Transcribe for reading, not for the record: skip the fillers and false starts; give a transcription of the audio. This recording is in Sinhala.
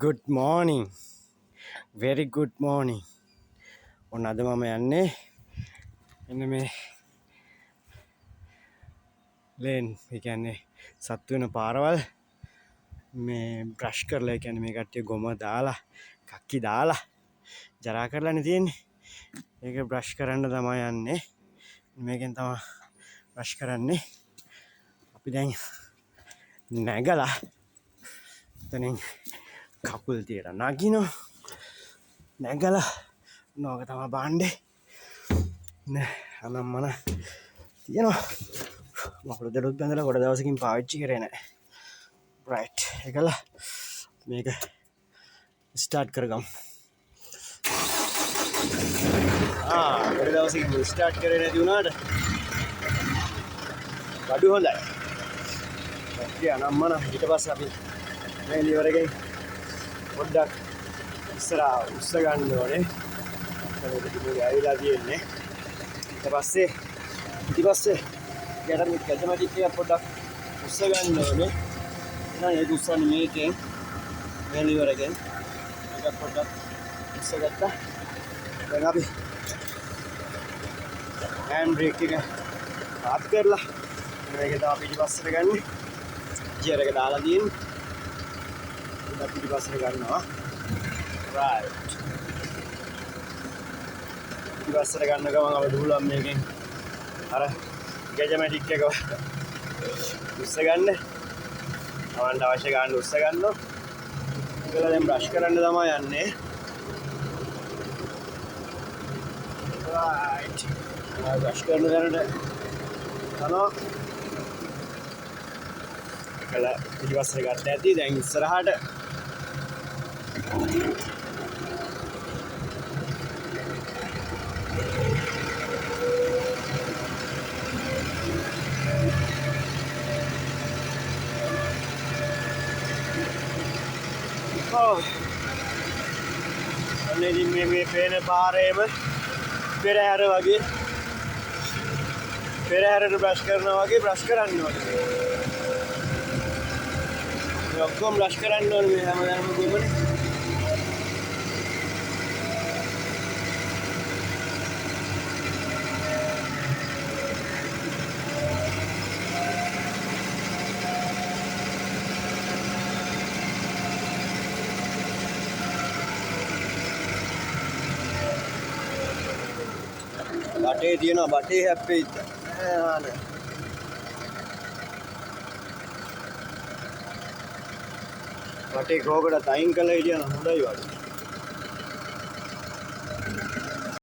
Good morning. Very good morning. ඔන්න අද මම යන්නේ එන්න මේ ලේන් ඒ කියන්නේ සත්තු වෙන පාරවල් මේ බ්‍රෂ් කරලා ඒ කියන්නේ මේ කට්ටිය ගොම දාලා කක්කි දාලා ජරා කරලානේ තියෙන්නේ. ඒක බ්‍රෂ් කරන්න තමයි යන්නේ. මේකෙන් තමයි බ්‍රෂ් කරන්නේ. අපි දැන් නැගලා එතනින් කකුල් තියලා නගිනවා. නැගලා නෝක තමයි බාණ්ඩේ නෑ අනම්මන තියෙනවා. මකුළු දෙලුත් බැඳලා ගොඩ දවසකින් පාවිච්චි කරේ නෑ. රයිට් එකල මේක ස්ටාර්ට් කරගමු. ගොඩ දවසකින් ස්ටාර්ට් කරේ නැති වුණාට බඩු හොඳයි. ඔක්කේ අනම්මන ඊට පස්සේ අපි මේ ලිවර් එකෙන් පොඩ්ඩක් ඉස්සරහා උස්ස ගන්න ඕනේ. ඒක ඇවිල්ලා තියෙන්නේ. ඊට පස්සේ යට මේ කැටමැටික් එක පොඩ්ඩක් උස්ස ගන්න ඕනේ. එහෙනම් ඒක උස්සන්නේ මේකෙන් මේ ලිවර් එකෙන්. ඒක පොඩ්ඩක් උස්ස ගත්තා. දැන් අපි හෑන්ඩ් බ්‍රේක් එක ආත් කරලා මේක තමයි පිටිපස්සට ගන්නේ. ගියර් එක දාලා තියෙන්නේ. ඒක පිටිපස්සට ගන්නවා. right. පිටිපස්සට ගන්න ගමන් අපි දුහුලම් මේකෙන් අර ගැජමැටික් එක උස්ස ගන්න. අවන්ට අවශ්‍ය ගන්න උස්ස ගන්නවා. ඒකලා දැන් බ්‍රෂ් කරන්න තමයි යන්නේ. right. බ්‍රෂ් කරන දැනට යනවා. ඒකලා පිටිපස්සට ගත්ත ඇති. දැන් ඉස්සරහට අන්න ඉතින් මේ පේන පාරේම පෙරහැර වගේ පෙරහැරට බ්‍රෂ් කරනවා වගේ බ්‍රෂ් කරන්න ඕනේ. මේ ඔක්කොම බ්‍රෂ් කරන්න ඕනේ මේ හැමදාම ගොමනේ. බටේ තියෙනවා බටේ හැප්පෙයිද නෑ බටේ කෝකටත් අයින් කළා කියන හොඳයි වගේ.